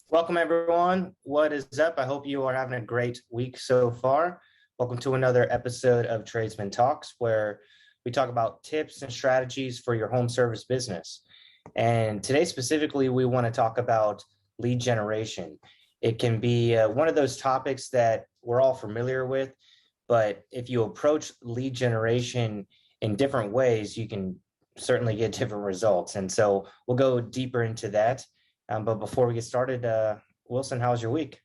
Welcome, everyone. What is up? I hope you are having a great week so far. Welcome to another episode of Tradesmen Talks, where we talk about tips and strategies for your home service business. And today, specifically, we want to talk about lead generation. It can be one of those topics that we're all familiar with, but if you approach lead generation in different ways, you can certainly get different results. And so we'll go deeper into that. But before we get started, Wilson, how's your week?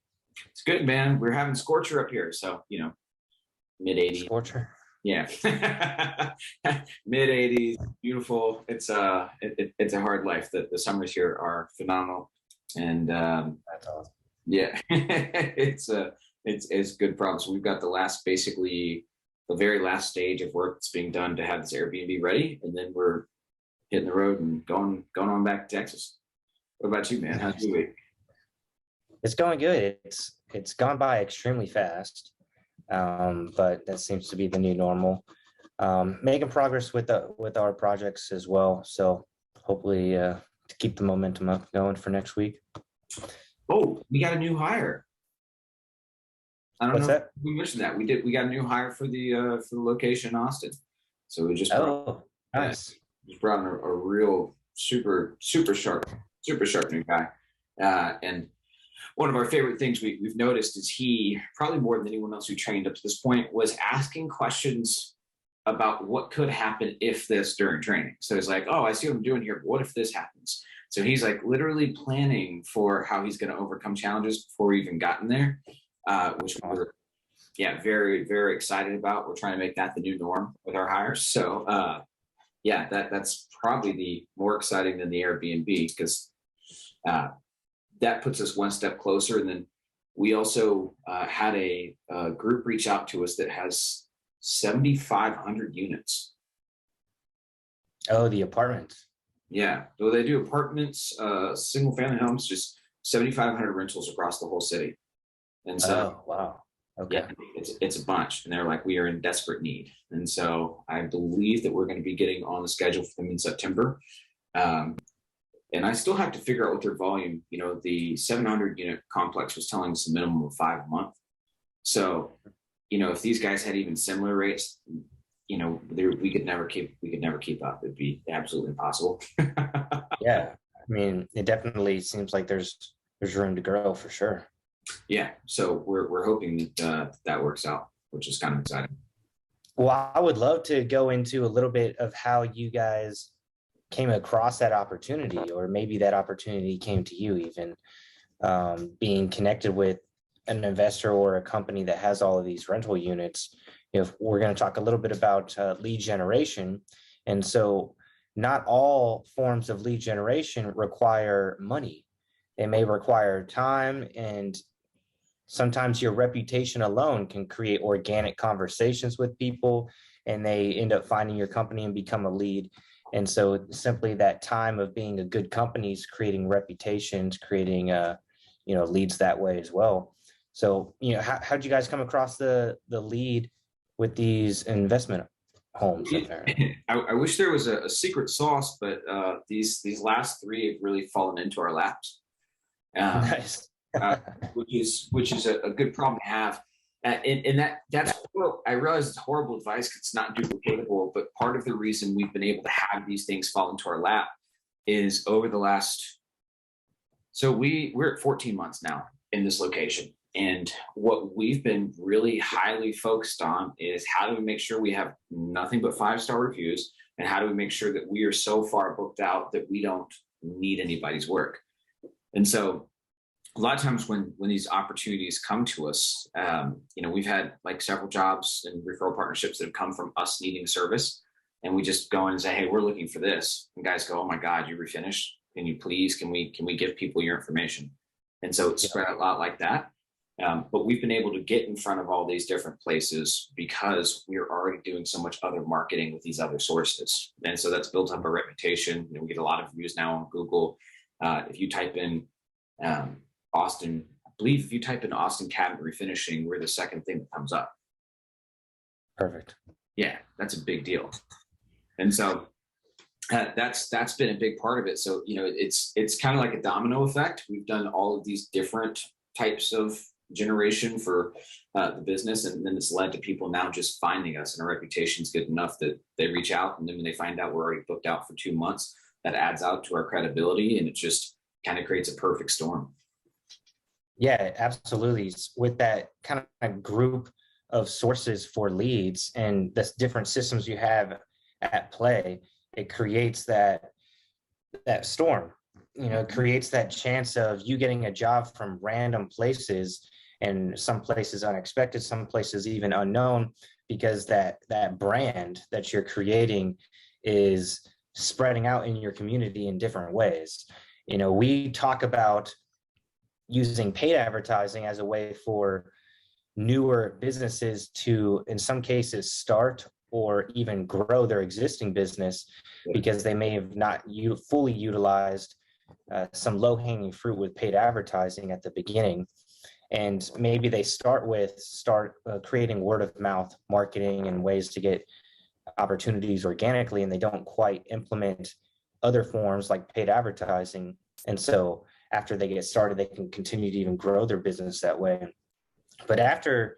It's good, man. We're having scorcher up here, so mid 80s. Scorcher. Yeah, mid 80s, beautiful. It's a hard life. The summers here are phenomenal, and That's awesome. yeah, it's good problems. We've got the very last stage of work that's being done to have this Airbnb ready, and then we're hitting the road and going on back to Texas. What about you, man? How's your week? It's going good. It's gone by extremely fast, but that seems to be the new normal. Making progress with our projects as well. So hopefully to keep the momentum up going for next week. Oh, we got a new hire. I don't What's know that? if we mentioned that. We got a new hire for the location in Austin. So we just Nice. brought in a real super sharp new guy. And one of our favorite things we've noticed is he, probably more than anyone else we trained up to this point, was asking questions about what could happen if this during training. So he's like, oh, I see what I'm doing here, but what if this happens? So he's like literally planning for how he's going to overcome challenges before we even gotten there, which we're very, very excited about. We're trying to make that the new norm with our hires. So that's probably the more exciting than the Airbnb, because that puts us one step closer. And then we also had a group reach out to us that has 7,500 units. Oh, the apartments. Yeah, so they do apartments, single family homes, just 7,500 rentals across the whole city. And so, Oh, wow. Okay. yeah, it's a bunch. And they're like, we are in desperate need. And so I believe that we're going to be getting on the schedule for them in September. And I still have to figure out what their volume, the 700 unit complex was telling us a minimum of 5 a month. So, if these guys had even similar rates, we could never keep up. It'd be absolutely impossible. Yeah. I mean, it definitely seems like there's room to grow for sure. Yeah. So we're hoping that works out, which is kind of exciting. Well, I would love to go into a little bit of how you guys came across that opportunity, or maybe that opportunity came to you, even being connected with an investor or a company that has all of these rental units. We're going to talk a little bit about lead generation. And so not all forms of lead generation require money. They may require time, and sometimes your reputation alone can create organic conversations with people, and they end up finding your company and become a lead. And so simply that time of being a good company is creating reputations, creating leads that way as well. So, how'd you guys come across the lead with these investment homes up there? I wish there was a secret sauce, but these last three have really fallen into our laps. Nice. Which is a good problem to have. And that's I realize it's horrible advice because it's not duplicatable, but part of the reason we've been able to have these things fall into our lap is over the last, so we're at 14 months now in this location. And what we've been really highly focused on is how do we make sure we have nothing but 5-star reviews, and how do we make sure that we are so far booked out that we don't need anybody's work. And so a lot of times when these opportunities come to us, we've had like several jobs and referral partnerships that have come from us needing service, and we just go in and say, hey, we're looking for this. And guys go, oh my God, you refinished? Can you please, can we give people your information? And so it's spread a lot like that. But we've been able to get in front of all these different places because we're already doing so much other marketing with these other sources. And so that's built up a reputation. We get a lot of reviews now on Google. If you type in Austin, I believe if you type in Austin cabinet refinishing, we're the second thing that comes up. Perfect. Yeah, that's a big deal. And so That's been a big part of it. So, it's kind of like a domino effect. We've done all of these different types of generation for the business, and then it's led to people now just finding us, and our reputation's good enough that they reach out, and then when they find out we're already booked out for 2 months, that adds out to our credibility, and it just kind of creates a perfect storm. Yeah, absolutely. With that kind of group of sources for leads and the different systems you have at play, it creates that storm. It creates that chance of you getting a job from random places, and some places unexpected, some places even unknown, because that brand that you're creating is spreading out in your community in different ways. We talk about using paid advertising as a way for newer businesses to, in some cases, start or even grow their existing business, because they may have not fully utilized some low-hanging fruit with paid advertising at the beginning. And maybe they start creating word of mouth marketing and ways to get opportunities organically, and they don't quite implement other forms like paid advertising. And so after they get started, they can continue to even grow their business that way. But after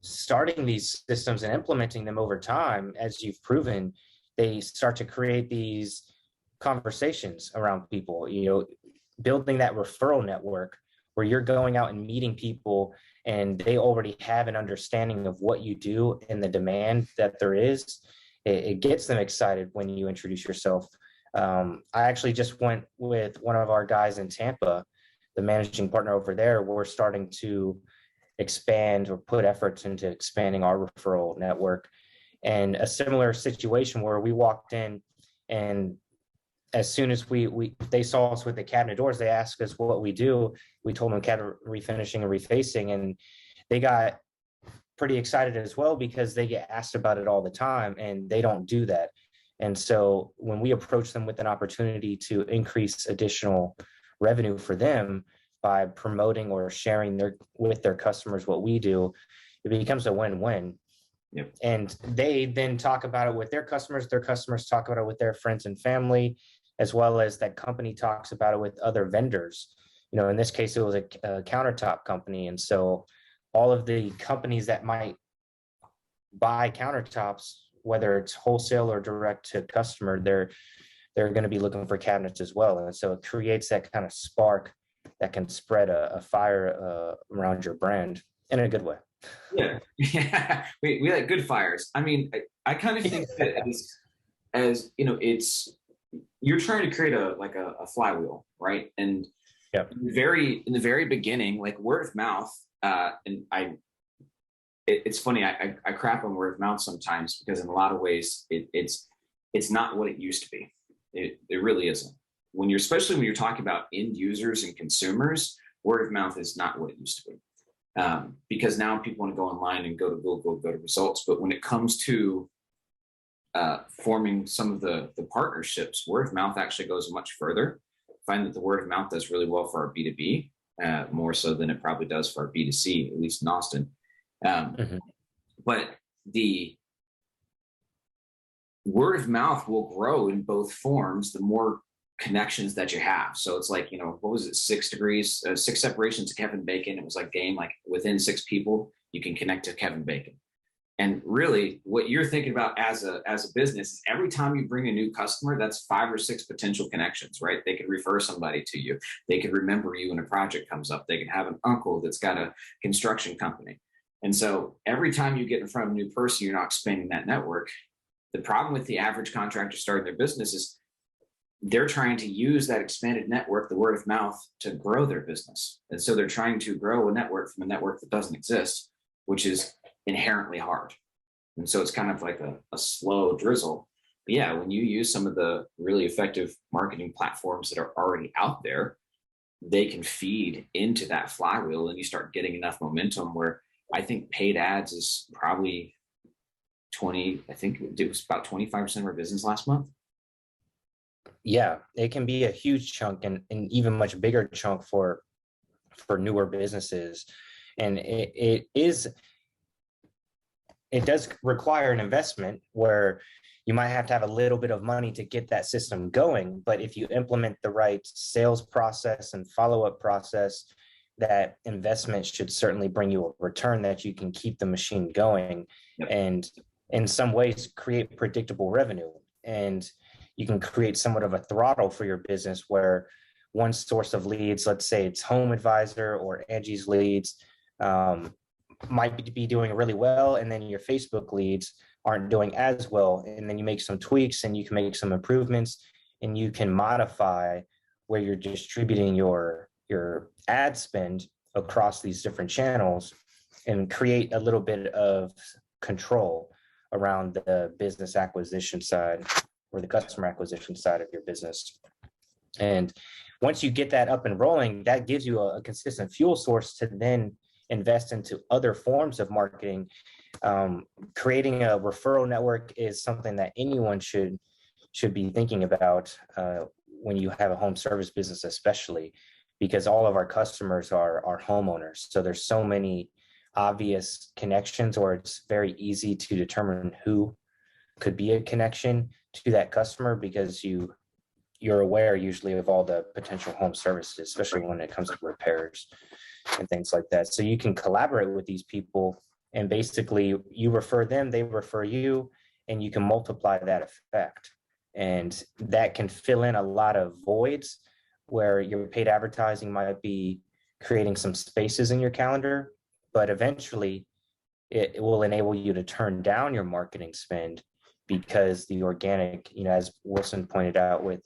starting these systems and implementing them over time, as you've proven, they start to create these conversations around people, building that referral network where you're going out and meeting people, and they already have an understanding of what you do and the demand that there is. It gets them excited when you introduce yourself. I actually just went with one of our guys in Tampa, the managing partner over there. We're starting to expand or put efforts into expanding our referral network. And a similar situation where we walked in, and as soon as they saw us with the cabinet doors, they asked us what we do. We told them cabinet refinishing and refacing, and they got pretty excited as well, because they get asked about it all the time and they don't do that. And so when we approach them with an opportunity to increase additional revenue for them by promoting or sharing with their customers what we do, it becomes a win-win. Yep. And they then talk about it with their customers talk about it with their friends and family, as well as that company talks about it with other vendors. In this case, it was a countertop company. And so all of the companies that might buy countertops, whether it's wholesale or direct to customer, they're going to be looking for cabinets as well. And so it creates that kind of spark that can spread a fire around your brand in a good way. Yeah. We like good fires. I mean, I kind of think that as you're trying to create a flywheel, right? And yep. in the very beginning, like word of mouth, it's funny. I crap on word of mouth sometimes, because in a lot of ways it's not what it used to be. It really isn't. Especially when you're talking about end users and consumers, word of mouth is not what it used to be. Because now people want to go online and go to Google, go to results. But when it comes to forming some of the partnerships, word of mouth actually goes much further. I find that the word of mouth does really well for our B2B, more so than it probably does for our B2C, at least in Austin. But the word of mouth will grow in both forms the more connections that you have. So it's like, what was it, 6 separations to Kevin Bacon. It was like game, like within 6 people, you can connect to Kevin Bacon. And really what you're thinking about as a business is every time you bring a new customer, that's 5 or 6 potential connections, right? They could refer somebody to you. They could remember you when a project comes up. They can have an uncle that's got a construction company. And so every time you get in front of a new person, you're not expanding that network. The problem with the average contractor starting their business is they're trying to use that expanded network, the word of mouth, to grow their business. And so they're trying to grow a network from a network that doesn't exist, which is inherently hard. And so it's kind of like a slow drizzle. But yeah, when you use some of the really effective marketing platforms that are already out there, they can feed into that flywheel, and you start getting enough momentum where I think paid ads is probably I think it was about 25% of our business last month. Yeah, it can be a huge chunk, and even much bigger chunk for newer businesses. And it does require an investment where you might have to have a little bit of money to get that system going. But if you implement the right sales process and follow-up process, that investment should certainly bring you a return that you can keep the machine going. Yep. And in some ways create predictable revenue. And you can create somewhat of a throttle for your business where one source of leads, let's say it's Home Advisor or Angie's leads, might be doing really well, and then your Facebook leads aren't doing as well. And then you make some tweaks and you can make some improvements, and you can modify where you're distributing your ad spend across these different channels and create a little bit of control around the business acquisition side or the customer acquisition side of your business. And once you get that up and rolling, that gives you a consistent fuel source to then invest into other forms of marketing. Creating a referral network is something that anyone should be thinking about when you have a home service business, especially because all of our customers are homeowners. So there's so many obvious connections, or it's very easy to determine who could be a connection to that customer because you're aware usually of all the potential home services, especially when it comes to repairs and things like that. So you can collaborate with these people, and basically you refer them, they refer you, and you can multiply that effect. And that can fill in a lot of voids where your paid advertising might be creating some spaces in your calendar, but eventually it will enable you to turn down your marketing spend because the organic, as Wilson pointed out, with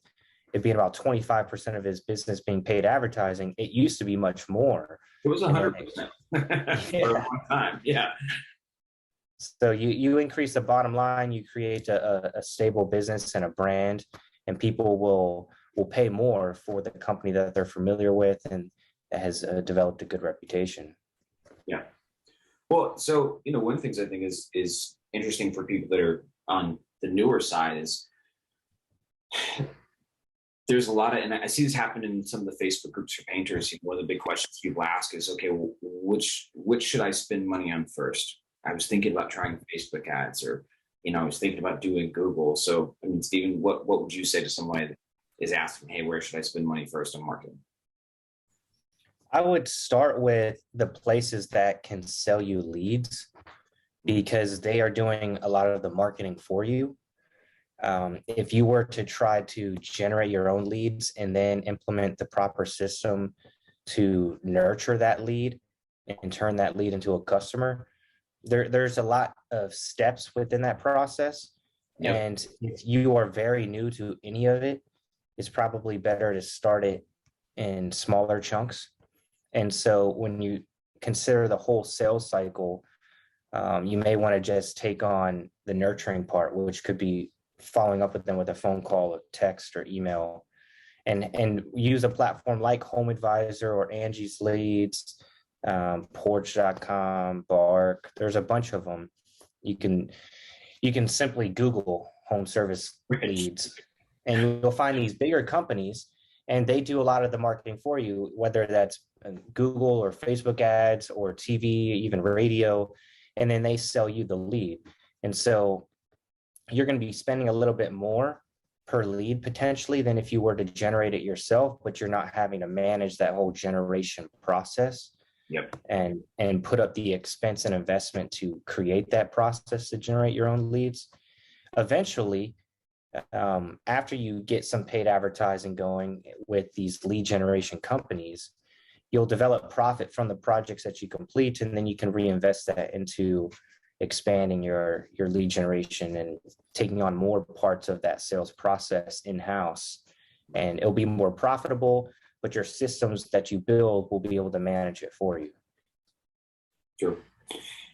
it being about 25% of his business being paid advertising, it used to be much more. It was 100% for a long time. Yeah. So you increase the bottom line, you create a stable business and a brand, and people will pay more for the company that they're familiar with and that has developed a good reputation. Yeah. Well, so, one of the things I think is interesting for people that are on the newer side is there's a lot of, and I see this happen in some of the Facebook groups for painters. One of the big questions people ask is, okay, well, which should I spend money on first? I was thinking about trying Facebook ads, or, I was thinking about doing Google. So, Stephen, what would you say to somebody that is asking, hey, where should I spend money first on marketing? I would start with the places that can sell you leads because they are doing a lot of the marketing for you. If you were to try to generate your own leads and then implement the proper system to nurture that lead and turn that lead into a customer, there's a lot of steps within that process. Yep. And if you are very new to any of it, it's probably better to start it in smaller chunks. And so when you consider the whole sales cycle, you may want to just take on the nurturing part, which could be following up with them with a phone call, a text, or email, and use a platform like Home Advisor or Angie's Leads, Porch.com, Bark. There's a bunch of them. You can simply Google home service leads, and you'll find these bigger companies, and they do a lot of the marketing for you, whether that's Google or Facebook ads or TV, even radio, and then they sell you the lead. And so you're going to be spending a little bit more per lead potentially than if you were to generate it yourself, but you're not having to manage that whole generation process. Yep. And put up the expense and investment to create that process to generate your own leads. Eventually, after you get some paid advertising going with these lead generation companies, you'll develop profit from the projects that you complete, and then you can reinvest that into expanding your lead generation and taking on more parts of that sales process in-house. And it'll be more profitable, but your systems that you build will be able to manage it for you. Sure.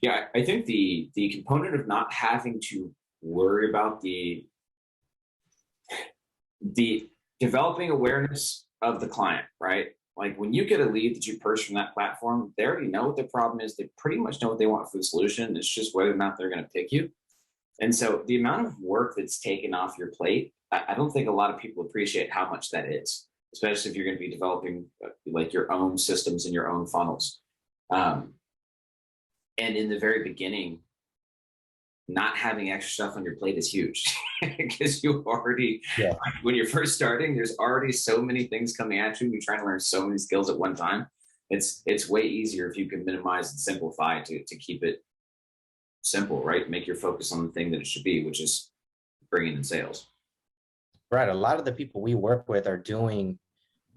Yeah, I think the component of not having to worry about the developing awareness of the client, right? Like when you get a lead that you purchase from that platform, they already know what the problem is. They pretty much know what they want for the solution. It's just whether or not they're going to pick you. And so the amount of work that's taken off your plate, I don't think a lot of people appreciate how much that is, especially if you're going to be developing like your own systems and your own funnels. And in the very beginning, not having extra stuff on your plate is huge because you already, Yeah. when you're first starting, there's already so many things coming at you. You're trying to learn so many skills at one time. It's way easier if you can minimize and simplify to keep it simple, right? Make your focus on the thing that it should be, which is bringing in sales. Right. A lot of the people we work with are doing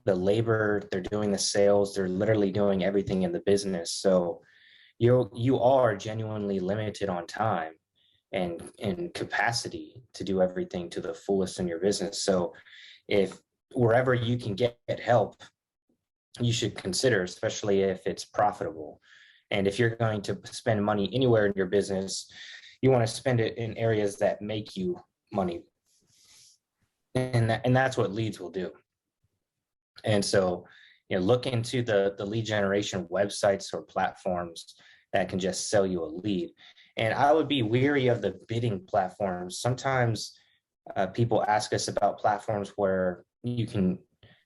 the labor, they're doing the sales, they're literally doing everything in the business. So you are genuinely limited on time and capacity to do everything to the fullest in your business. So if wherever you can get help, you should consider, especially if it's profitable. And if you're going to spend money anywhere in your business, you want to spend it in areas that make you money. And that's what leads will do. And so, look into the lead generation websites or platforms that can just sell you a lead. And I would be weary of the bidding platforms. Sometimes people ask us about platforms where you can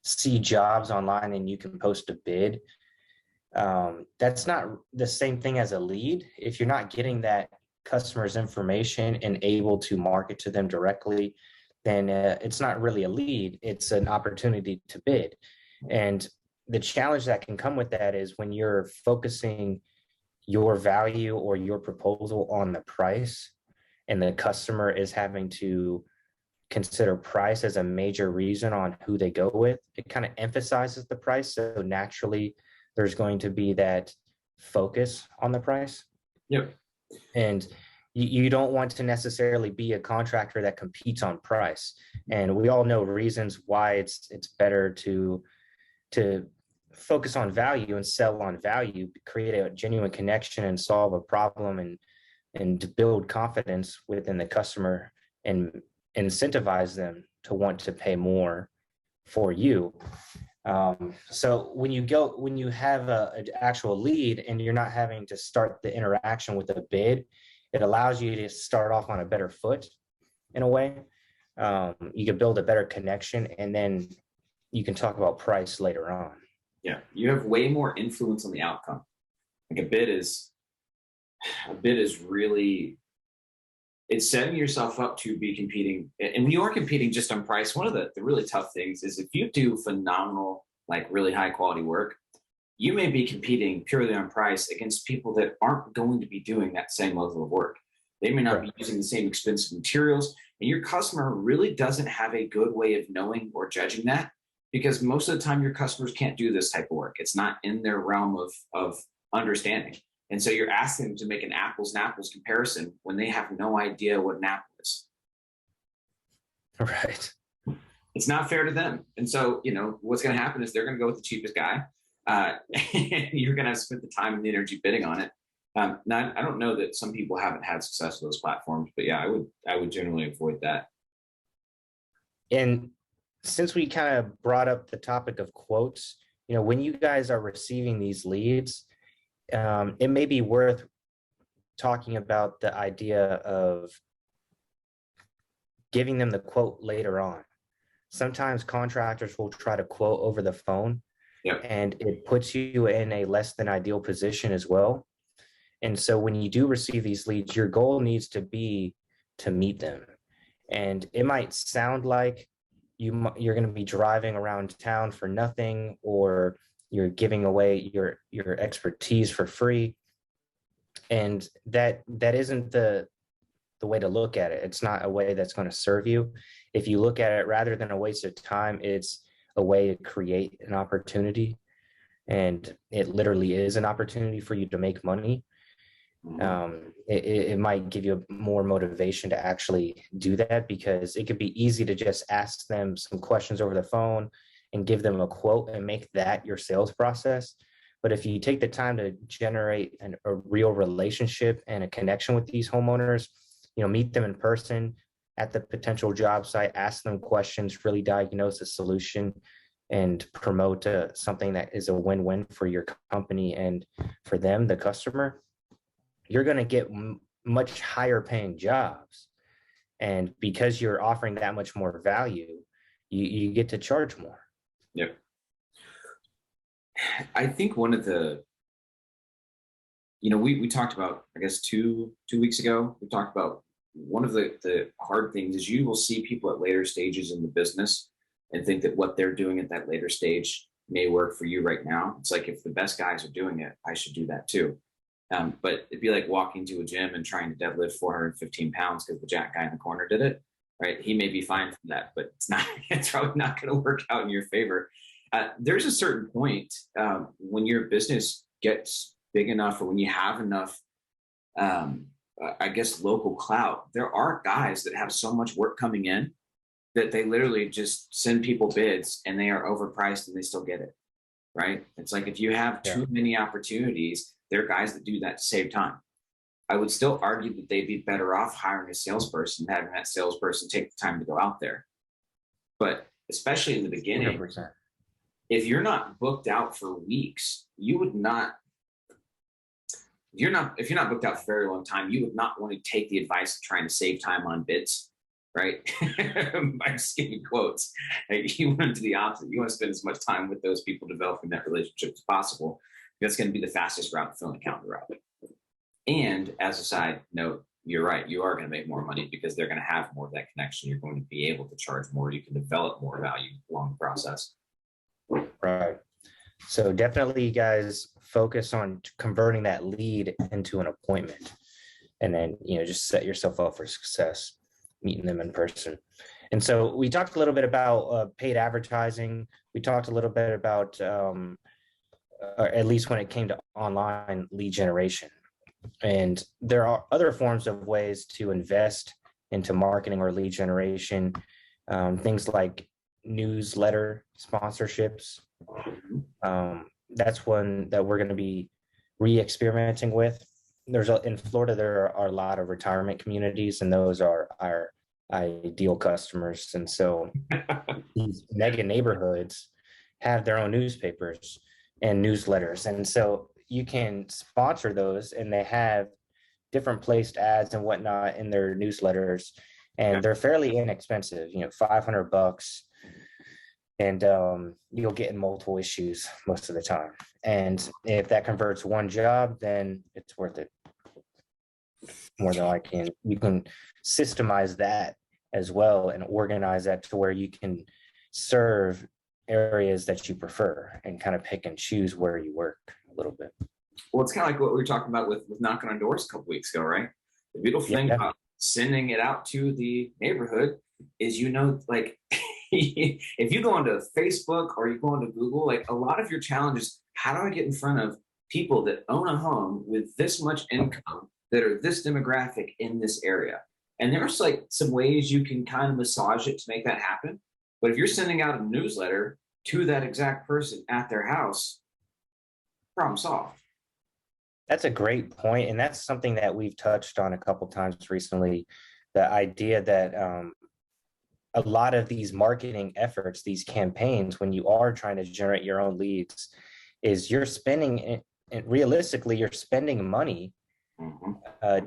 see jobs online and you can post a bid. That's not the same thing as a lead. If you're not getting that customer's information and able to market to them directly, then it's not really a lead. It's an opportunity to bid. And the challenge that can come with that is when you're focusing your value or your proposal on the price, and the customer is having to consider price as a major reason on who they go with, it kind of emphasizes the price. So naturally, there's going to be that focus on the price. Yep. And you don't want to necessarily be a contractor that competes on price. And we all know reasons why it's better to focus on value and sell on value, create a genuine connection and solve a problem and to build confidence within the customer and incentivize them to want to pay more for you. So when you have an actual lead and you're not having to start the interaction with a bid, it allows you to start off on a better foot in a way. You can build a better connection, and then you can talk about price later on. Yeah, you have way more influence on the outcome. Like a bid is really, it's setting yourself up to be competing. And when you are competing just on price, one of the really tough things is if you do phenomenal, like really high quality work, you may be competing purely on price against people that aren't going to be doing that same level of work. They may not be using the same expensive materials, and your customer really doesn't have a good way of knowing or judging that, because most of the time your customers can't do this type of work. It's not in their realm of understanding. And so you're asking them to make an apples and apples comparison when they have no idea what an apple is. Right. It's not fair to them. And so, what's going to happen is they're going to go with the cheapest guy. And you're going to spend the time and the energy bidding on it. Now, I don't know that some people haven't had success with those platforms, but yeah, I would generally avoid that. And since we kind of brought up the topic of quotes, when you guys are receiving these leads, it may be worth talking about the idea of giving them the quote later on. Sometimes contractors will try to quote over the phone, and it puts you in a less than ideal position as well. And so when you do receive these leads, your goal needs to be to meet them. And it might sound like you're going to be driving around town for nothing, or you're giving away your expertise for free. And that isn't the way to look at it. It's not a way that's going to serve you. If you look at it rather than a waste of time, it's a way to create an opportunity. And it literally is an opportunity for you to make money. It might give you more motivation to actually do that, because it could be easy to just ask them some questions over the phone and give them a quote and make that your sales process. But if you take the time to generate a real relationship and a connection with these homeowners, meet them in person at the potential job site, ask them questions, really diagnose a solution, and promote something that is a win-win for your company and for them, the customer, you're going to get much higher paying jobs. And because you're offering that much more value, you get to charge more. Yep. I think one of the we talked about, I guess, two weeks ago, we talked about one of the hard things is you will see people at later stages in the business and think that what they're doing at that later stage may work for you right now. It's like, if the best guys are doing it, I should do that too. But it'd be like walking to a gym and trying to deadlift 415 pounds because the jack guy in the corner did it, right? He may be fine for that, but it's probably not going to work out in your favor. There's a certain point when your business gets big enough, or when you have enough, I guess, local clout, there are guys that have so much work coming in that they literally just send people bids and they are overpriced and they still get it, right? It's like, if you have too many opportunities, there are guys that do that to save time. I would still argue that they'd be better off hiring a salesperson, having that salesperson take the time to go out there. But especially in the beginning, 100%. If you're not booked out for weeks, you would not, if you're not booked out for a very long time, you would not want to take the advice of trying to save time on bids, right? By just giving quotes. Like, you want to do the opposite. You want to spend as much time with those people developing that relationship as possible. That's going to be the fastest route to fill an account route. And as a side note, you're right. You are going to make more money because they're going to have more of that connection. You're going to be able to charge more. You can develop more value along the process. Right. So definitely, you guys focus on converting that lead into an appointment, and then, just set yourself up for success, meeting them in person. And so we talked a little bit about paid advertising. We talked a little bit about, or at least when it came to online lead generation. And there are other forms of ways to invest into marketing or lead generation, things like newsletter sponsorships. That's one that we're going to be re-experimenting with. In Florida, there are a lot of retirement communities, and those are our ideal customers. And so these mega neighborhoods have their own newspapers and newsletters. And so you can sponsor those, and they have different placed ads and whatnot in their newsletters, and they're fairly inexpensive, $500. And you'll get in multiple issues most of the time. And if that converts one job, then it's worth it. More than likely, you can systemize that as well and organize that to where you can serve areas that you prefer and kind of pick and choose where you work a little bit. Well, it's kind of like what we were talking about with knocking on doors a couple weeks ago, right? The beautiful thing about sending it out to the neighborhood is, like, if you go into Facebook or you go into Google, like, a lot of your challenge is, how do I get in front of people that own a home with this much income that are this demographic in this area? And there's like some ways you can kind of massage it to make that happen. But if you're sending out a newsletter to that exact person at their house, problem solved. That's a great point. And that's something that we've touched on a couple times recently. The idea that a lot of these marketing efforts, these campaigns, when you are trying to generate your own leads, is you're spending, and realistically, you're spending money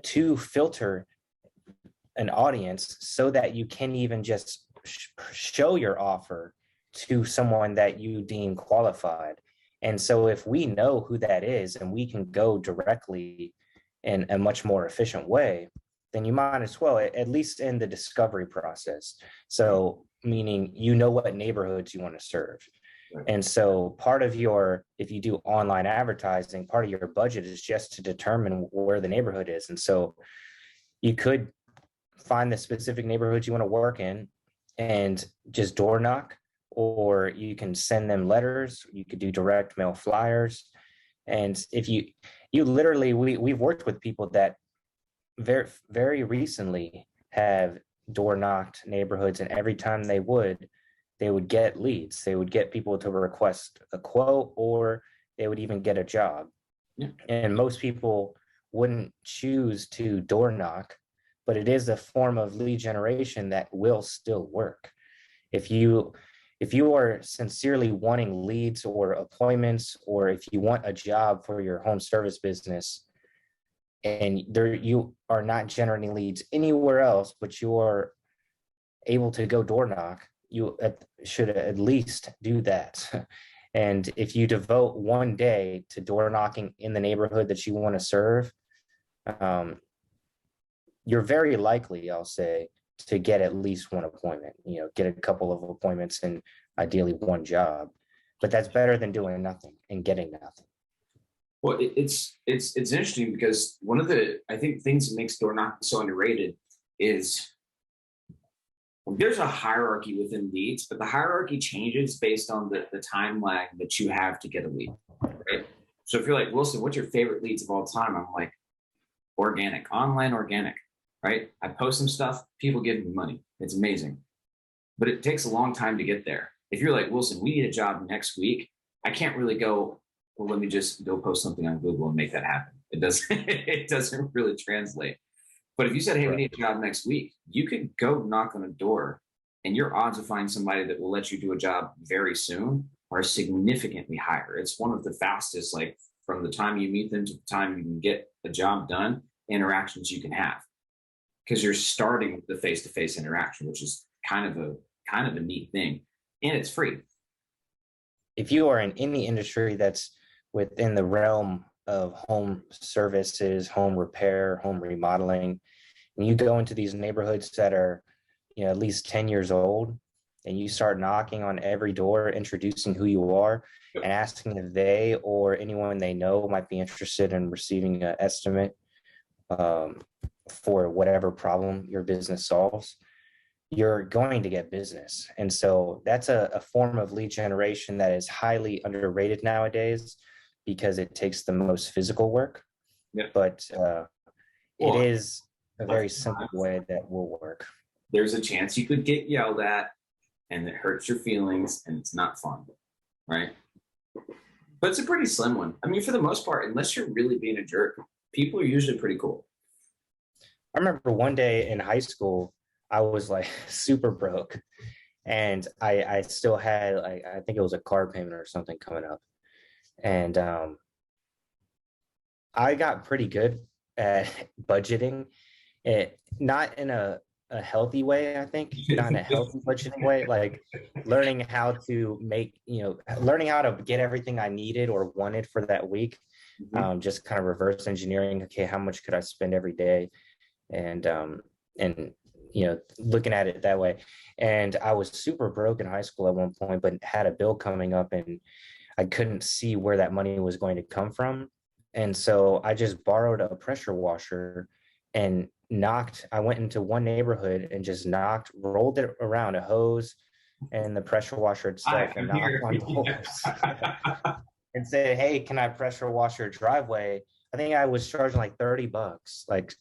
to filter an audience so that you can even just show your offer to someone that you deem qualified. And so if we know who that is and we can go directly in a much more efficient way, then you might as well, at least in the discovery process. So meaning, what neighborhoods you want to serve. Right. And so part of if you do online advertising, part of your budget is just to determine where the neighborhood is. And so you could find the specific neighborhood you want to work in and just door knock, or you can send them letters. You could do direct mail flyers. And if you literally, we've worked with people that very, very recently have door knocked neighborhoods, and every time they would get leads. They would get people to request a quote, or they would even get a job. Yeah. And most people wouldn't choose to door knock, but it is a form of lead generation that will still work. If you are sincerely wanting leads or appointments, or if you want a job for your home service business, and you are not generating leads anywhere else, but you are able to go door knock, you should at least do that. And if you devote one day to door knocking in the neighborhood that you want to serve, um, you're very likely, I'll say, to get at least one appointment, get a couple of appointments and ideally one job. But that's better than doing nothing and getting nothing. Well, it's interesting because one of the, I think, things that makes door knocking so underrated is there's a hierarchy within leads, but the hierarchy changes based on the time lag that you have to get a lead, right? So if you're like, Wilson, what's your favorite leads of all time? I'm like, organic, online organic, right? I post some stuff, people give me money. It's amazing. But it takes a long time to get there. If you're like, Wilson, we need a job next week, I can't really go, well, let me just go post something on Google and make that happen. It doesn't, it doesn't really translate. But if you said, hey, we need a job next week, you could go knock on a door and your odds of finding somebody that will let you do a job very soon are significantly higher. It's one of the fastest, like from the time you meet them to the time you can get a job done, interactions you can have. Because you're starting with the face-to-face interaction, which is kind of a neat thing. And it's free. If you are in any industry that's within the realm of home services, home repair, home remodeling, and you go into these neighborhoods that are, at least 10 years old, and you start knocking on every door, introducing who you are and asking if they or anyone they know might be interested in receiving an estimate for whatever problem your business solves, you're going to get business. And so that's a form of lead generation that is highly underrated nowadays because it takes the most physical work. Yeah. But it is a very simple way that will work. There's a chance you could get yelled at and it hurts your feelings and it's not fun, right? But it's a pretty slim one. I mean, for the most part, unless you're really being a jerk, people are usually pretty cool. I remember one day in high school, I was like super broke and I still had, like, I think it was a car payment or something coming up. And I got pretty good at budgeting, not in a healthy way, I think, not in a healthy budgeting way, like learning how to make, learning how to get everything I needed or wanted for that week. Just kind of reverse engineering. Okay, how much could I spend every day? And looking at it that way. And I was super broke in high school at one point, but had a bill coming up and I couldn't see where that money was going to come from. And so I just borrowed a pressure washer and I went into one neighborhood and just rolled it around, a hose and the pressure washer itself, and knocked on doors and said, hey, can I pressure wash your driveway? I think I was charging like $30. Like,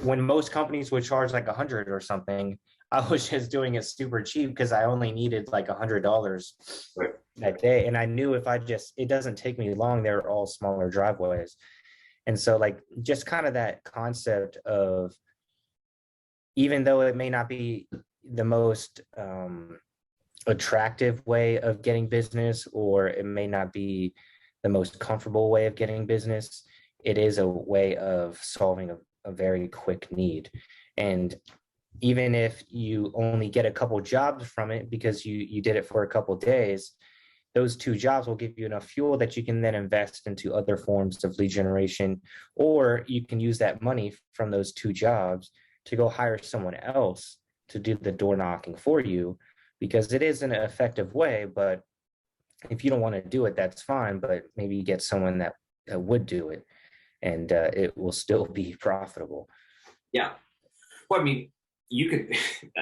when most companies would charge like 100 or something, I was just doing it super cheap because I only needed like $100 that day. And I knew it doesn't take me long. They're all smaller driveways. And so like, just kind of that concept of, even though it may not be the most attractive way of getting business, or it may not be the most comfortable way of getting business, it is a way of solving a very quick need. And even if you only get a couple jobs from it because you did it for a couple days, those 2 jobs will give you enough fuel that you can then invest into other forms of lead generation, or you can use that money from those 2 jobs to go hire someone else to do the door knocking for you, because it is an effective way. But if you don't want to do it, that's fine, but maybe you get someone that would do it, and it will still be profitable. Yeah. Well, I mean, you could,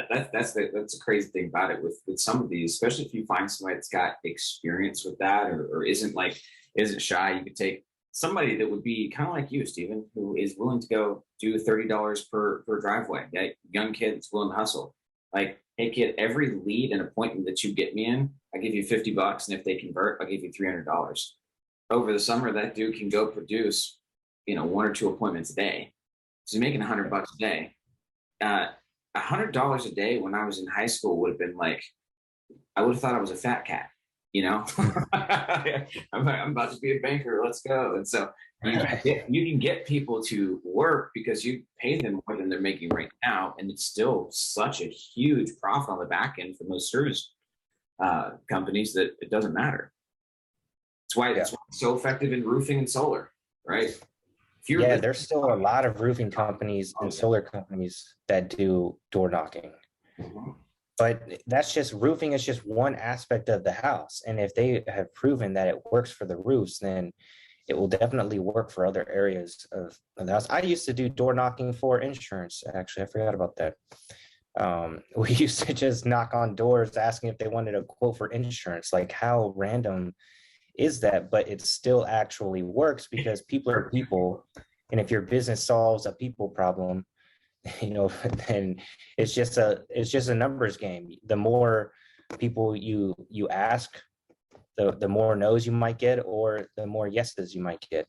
that's the crazy thing about it with some of these, especially if you find somebody that's got experience with that, or isn't shy. You could take somebody that would be kind of like you, Stephen, who is willing to go do $30 per driveway. That young kid that's willing to hustle. Like, hey kid, every lead and appointment that you get me in, I give you $50, and if they convert, I'll give you $300. Over the summer, that dude can go produce, 1 or 2 appointments a day. So he's making $100 a day. $100 a day when I was in high school would have been like, I would have thought I was a fat cat. I'm about to be a banker. Let's go. And so you can get people to work because you pay them more than they're making right now, and it's still such a huge profit on the back end for most service companies that it doesn't matter. Yeah. it's so effective in roofing and solar, right? If you're Yeah, listening, there's still a lot of roofing companies oh, and yeah. solar companies that do door knocking. Mhm. But that's just roofing is just one aspect of the house. And if they have proven that it works for the roofs, then it will definitely work for other areas of the house. I used to do door knocking for insurance. Actually, I forgot about that. We used to just knock on doors asking if they wanted a quote for insurance. Like, how random is that? But it still actually works because people are people. And if your business solves a people problem, then it's just a numbers game. The more people you ask, the more no's you might get, or the more yeses you might get.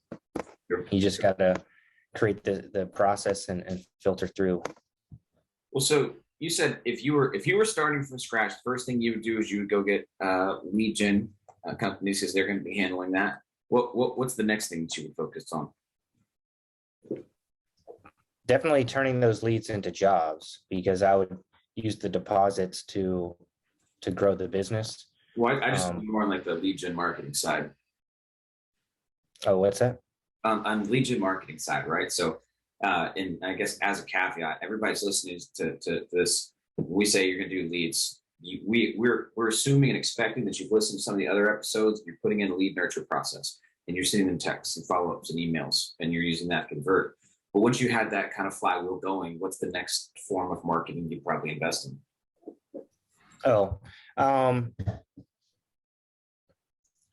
You just gotta create the process and filter through. Well, so you said if you were starting from scratch, first thing you would do is you would go get lead gen companies because they're going to be handling that. What's the next thing that you would focus on? Definitely turning those leads into jobs, because I would use the deposits to grow the business. Well, I just more on like the lead gen marketing side. Oh, what's that? On the lead gen marketing side, right? So, and I guess as a caveat, everybody's listening to this. We say you're going to do leads. We're assuming and expecting that you've listened to some of the other episodes. You're putting in a lead nurture process, and you're sending them texts and follow ups and emails, and you're using that to convert. But once you had that kind of flywheel going, what's the next form of marketing you probably invest in? Oh,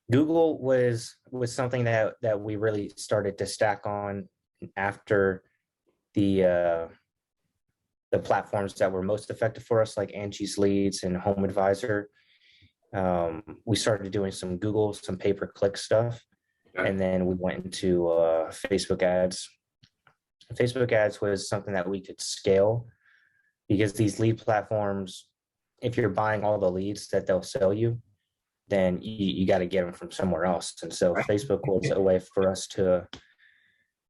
Google was something that we really started to stack on after the platforms that were most effective for us, like Angie's Leads and Home Advisor. We started doing some Google, some pay-per-click stuff, Okay. and then we went into Facebook ads. Facebook ads was something that we could scale, because these lead platforms, if you're buying all the leads that they'll sell you, then you got to get them from somewhere else. And so Facebook was a way for us to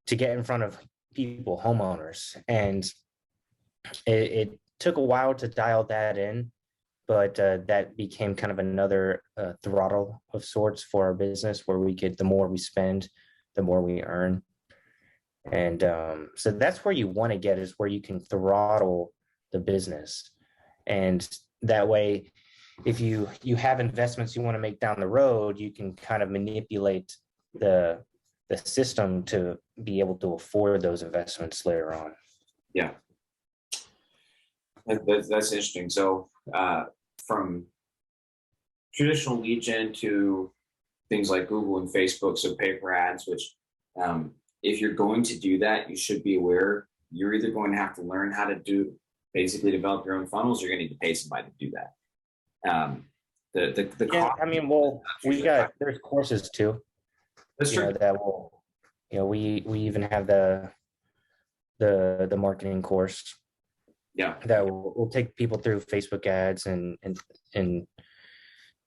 get in front of people, homeowners. And it took a while to dial that in, but that became kind of another throttle of sorts for our business, where the more we spend, the more we earn. And so that's where you want to get, is where you can throttle the business. And that way, if you have investments you want to make down the road, you can kind of manipulate the system to be able to afford those investments later on. Yeah, that's interesting. So from traditional lead gen to things like Google and Facebook, so paper ads, which if you're going to do that, you should be aware you're either going to have to learn how to basically develop your own funnels, or you're going to need to pay somebody to do that. Yeah, I mean, there's courses too. That's true. That will, we even have the marketing course. Yeah. That will take people through Facebook ads and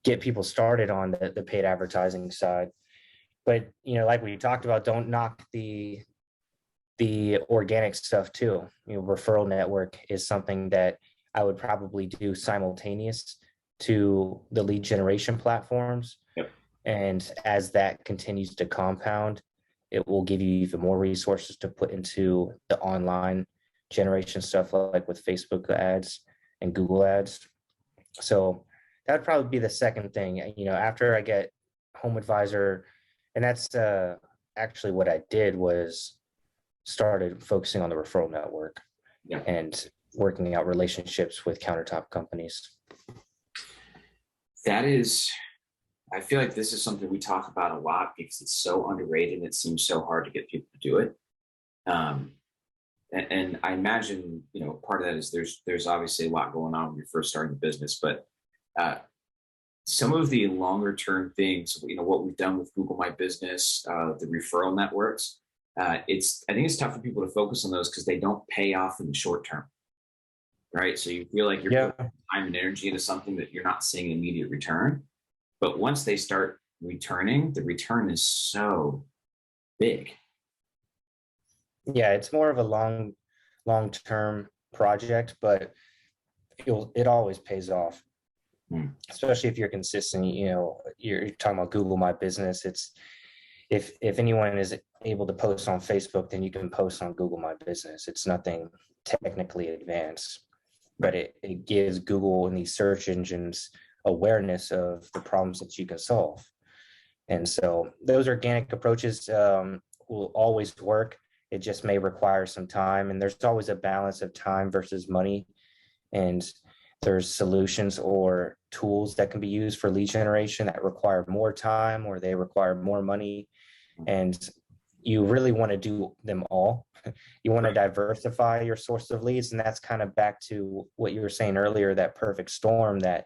get people started on the paid advertising side. But like we talked about, don't knock the organic stuff too. Referral Network is something that I would probably do simultaneous to the lead generation platforms. Yep. And as that continues to compound, it will give you even more resources to put into the online generation stuff, like with Facebook ads and Google ads. So that would probably be the second thing, after I get Home Advisor. And that's actually what I did, was started focusing on the Referral Network. Yeah. And working out relationships with countertop companies. I feel like this is something we talk about a lot because it's so underrated and it seems so hard to get people to do it. And I imagine, part of that is there's obviously a lot going on when you're first starting the business, but some of the longer term things, what we've done with Google My Business, the referral networks, I think it's tough for people to focus on those because they don't pay off in the short term, right? So you feel like you're putting time and energy into something that you're not seeing immediate return, but once they start returning, the return is so big. Yeah, it's more of a long-term project, but it always pays off. especially if you're consistent. You know, you're talking about Google My Business. It's if anyone is able to post on Facebook, then you can post on Google My Business. It's nothing technically advanced, but it gives Google and these search engines awareness of the problems that you can solve. And so those organic approaches will always work. It just may require some time, and there's always a balance of time versus money. And there's solutions or tools that can be used for lead generation that require more time or they require more money. And you really want to do them all. You want to diversify your source of leads. And that's kind of back to what you were saying earlier, that perfect storm that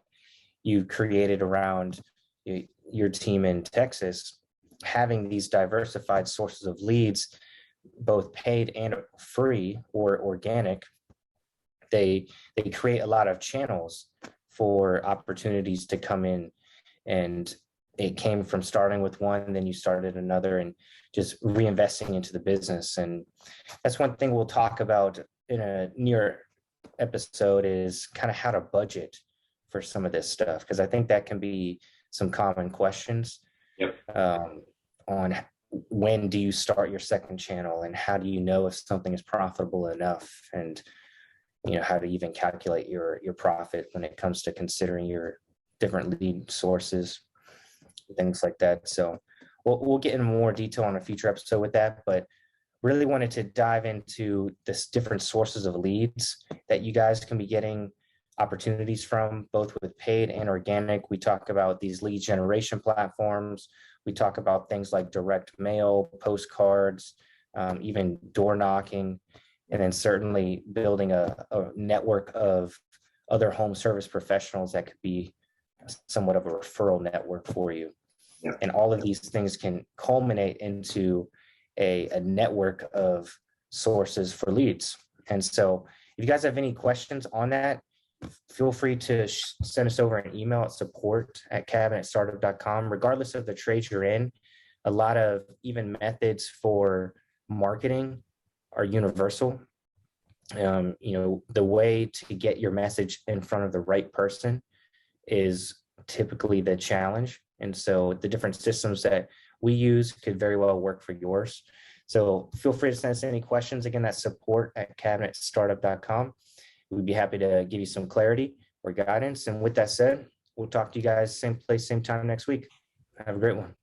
you created around your team in Texas. Having these diversified sources of leads, both paid and free or organic, they create a lot of channels for opportunities to come in. And it came from starting with one, then you started another, and just reinvesting into the business. And that's one thing we'll talk about in a near episode, is kind of how to budget for some of this stuff, because I think that can be some common questions. Yep. On when do you start your second channel, and how do you know if something is profitable enough, and how to even calculate your profit when it comes to considering your different lead sources, things like that. So we'll get in more detail on a future episode with that, but really wanted to dive into this different sources of leads that you guys can be getting opportunities from, both with paid and organic. We talk about these lead generation platforms. We talk about things like direct mail, postcards, even door knocking, and then certainly building a network of other home service professionals that could be somewhat of a referral network for you. Yeah. And all of these things can culminate into a network of sources for leads. And so if you guys have any questions on that, feel free to send us over an email at support@cabinetstartup.com. Regardless of the trade you're in, a lot of even methods for marketing are universal. The way to get your message in front of the right person is typically the challenge. And so the different systems that we use could very well work for yours. So feel free to send us any questions. Again, that's support@cabinetstartup.com. We'd be happy to give you some clarity or guidance. And with that said, we'll talk to you guys same place, same time next week. Have a great one.